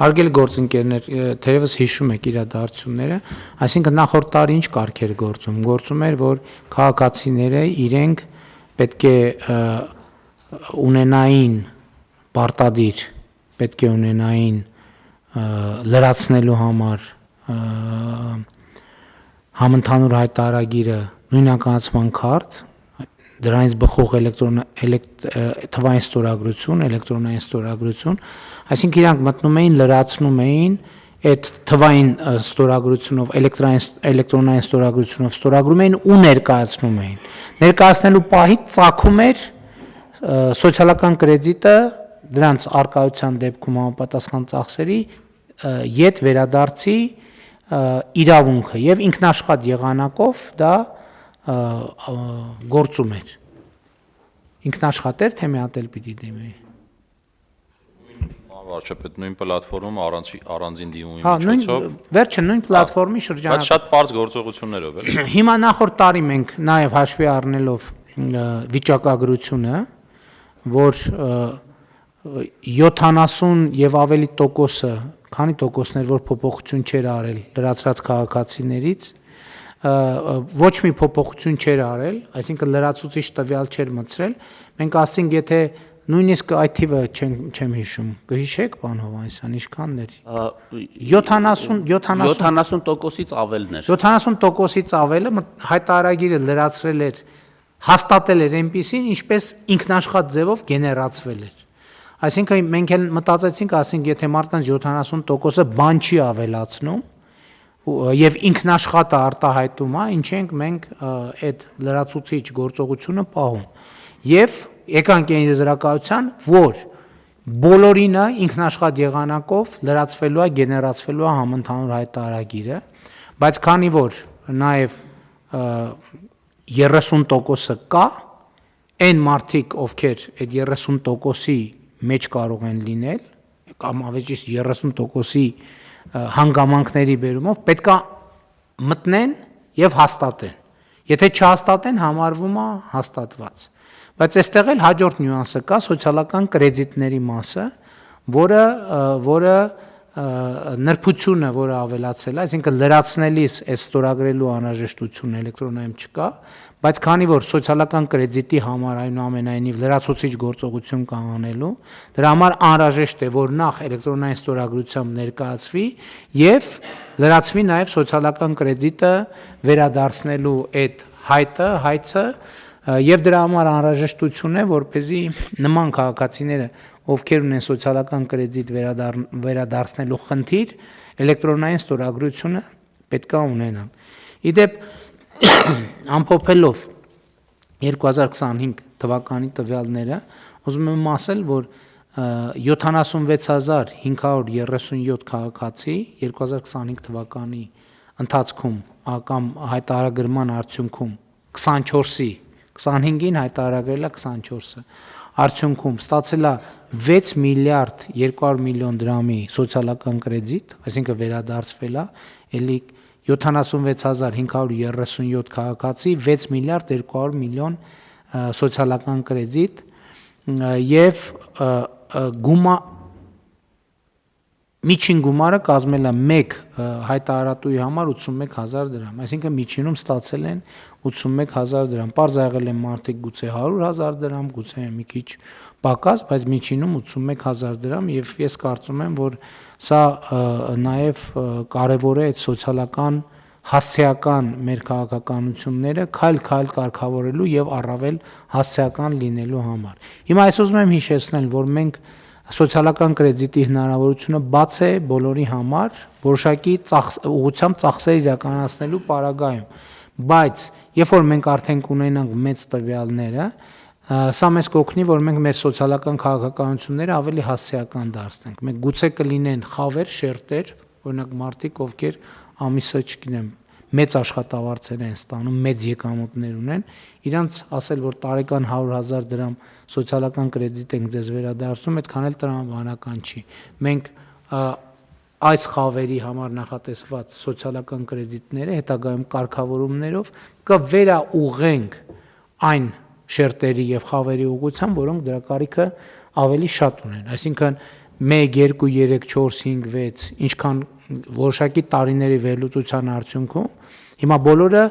Հարգելի գործընկերներ, թերևս հիշում եք իրադարձությունները, այսինքն նախորդ տարի ինչ կարգ էր գործում էր, որ քաղաքացիները իրենք պետք է ունենային պարտադիր, պետք է ունենային լրացնելու համար համընդհանուր հայտարարագիրը նույնականացման քարտ, դրանից բխող թվային ստորագրություն, էլեկտրոնային ստորագրություն, այսինքն իրանք մտնում էին, լրացնում էին այդ թվային ստորագրությունով, էլեկտրոնային ստորագրությունով ստորագրում էին ու ներկայացնում էին։ Ներկայացնելու պահից ծագում էր սոցիալական կրեդիտը դրանց արկայության դեպքում համապատասխան ծախսերի ետ վերադարձի իրավունքը եւ ինքնաշխատ եղանակով դա գործում էր։ Ինքնաշխատ էր, թե մի հատ էլ պիտի դիմի։ Վարչապետ նույն պլատֆորմում առանձին դիմումի Հա, միջոցով։ վերջը նույն պլատֆորմի շրջանակում։ Բայց շատ པարզ գործողություններով էլ։ Հիմա նախորդ տարի մենք նաեւ հաշվի առնելով վիճակագրությունը, որ 70 եւ ավելի տոկոսը, քանի տոկոսներ որ փոփոխություն չէր արել լրացրած քաղաքացիներից, ոչ մի փոփոխություն չէր արել, այսինքն լրացուցիչ տվյալ չէր մտցրել, մենք ասենք եթե նույնիսկ այդ թիվը չեմ հիշում, կհիշեք, պարոն Հովհաննիսյան, ինչքանն էր։ 70%-ից ավելն էր։ 70%-ից ավելը հայտարարագիրը լրացրել էր, հաստատել էր այնպիսին, ինչպես ինքնաշխատ ձևով գեներացվել էր։ Այսինքն մենք էլ մտածեցինք, ասենք, եթե մարդկանց 70%-ը բան չի ավելացնում եւ ինքնաշխատը արտահայտում է, ինչ ենք մենք այդ լրացուցիչ գործողությունը պահում։ Եվ եկանք այն եզրակացության, որ բոլորինը ինքնաշխատ եղանակով լրացվելու է, գեներացվելու է համընդհանուր հայտարարագիրը, բայց քանի որ նաեւ 30%-ը կա, այն մարդիկ, ովքեր այդ 30%-ի մեջ կարող են լինել, կամ ավելի ճիշտ 30%-ի հանգամանքների բերումով պետքա մտնեն եւ հաստատեն։ Եթե չհաստատեն, համարվում է հաստատված։ Բայց այստեղ էլ հաջորդ նյուանսը կա, սոցիալական կրեդիտների մասը, որը նրբությունը, որը ավելացել է, այսինքն լրացնելիս այս ստորագրելու անհրաժեշտությունը էլեկտրոնայում չկա, բայց քանի որ սոցիալական կրեդիտի համար այնուամենայնիվ լրացուցիչ գործողություն կա անելու, դրա համար անհրաժեշտ է, որ նախ էլեկտրոնային ստորագրությամբ ներկայացվի եւ լրացվի նաեւ սոցիալական կրեդիտը վերադարձնելու այդ հայցը եւ դրա համար անհրաժեշտություն է, որպեսզի նման քաղաքացիները, ովքեր ունեն սոցիալական կրեդիտ վերադարձնելու խնդիր, էլեկտրոնային ստորագրությունը պետքա ունենան։ Իդեպ ամփոփելով 2025 թվականի տվյալները, ուզում եմ ասել, որ 76537 քաղաքացի 2025 թվականի ընթացքում կամ հայտարարագրման արդյունքում 24-ի 25-ին հայտարարել է 24-ը արդյունքում ստացել է 6 միլիարդ 200 միլիոն դրամի սոցիալական կրեդիտ, այսինքն վերադարձվել է, էլի 76537 քաղաքացի 6 միլիարդ 200 միլիոն սոցիալական կրեդիտ եւ միջին գումարը կազմել է 1 հայտարարատուի համար 81000 դրամ, այսինքն միջինում ստացել են 81000 դրամ, պարզ եղել են մարդիկ գուցե 100000 դրամ, գուցե մի քիչ պակաս, բայց միջինում 81000 դրամ եւ ես կարծում եմ, որ սա նաեւ կարեւոր է այդ սոցիալական հասցեական մեր քաղաքականությունները քայլ-քայլ կարգավորելու եւ առավել հասցեական լինելու համար։ Հիմա այս ուզում եմ հիշեցնել, որ մենք սոցիալական կրեդիտի հնարավորությունը բաց է բոլորի համար, որոշակի ուղղությամբ ծախսեր իրականացնելու պարագայում, բայց երբ որ մենք արդեն կունենանք մեծ տվյալները, սա մեզ կօգնի, որ մենք մեր սոցիալական քաղաքականությունները ավելի հասցեական դարձնենք։ Մենք գուցե կլինեն խավեր, շերտեր, օրինակ մարդիկ, ովքեր ամիսը, չգիտեմ, մեծ աշխատավարձեր են ստանում, մեծ եկամուտներ ունեն, իրանց ասել, որ տարեկան 100,000 դրամ սոցիալական կրեդիտ ենք ձեզ վերադարձում, այդքան էլ տրամաբանական չի։ Մենք այս խավերի համար նախատեսված սոցիալական կրեդիտները հետագայում կարգավորումներով կվերաուղենք այն շերտերի եւ խավերի ուղղությամբ, որոնք դրա կարիքը ավելի շատ ունեն։ Այսինքն 1 2 3 4 5 6 ինչքան որոշակի տարիների վերլուծության արդյունքում հիմա բոլորը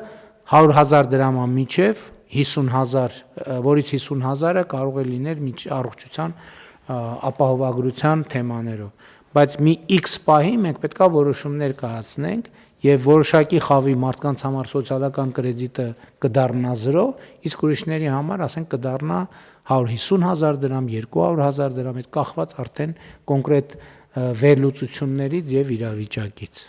100,000 դրամա միջև 50,000, որից 50,000-ը կարող է լինել առողջության ապահովագրության թեմաներով, բայց մի X պահի մենք պետքա որոշումներ կայացնենք եւ որոշակի խավի մարդկանց համար սոցիալական կրեդիտը կդառնա 0, իսկ ուրիշների համար, ասենք, կդառնա 150,000 դրամ, 200,000 դրամ, այդ կախված արդեն կոնկրետ վերլուծություններից եւ իրավիճակից։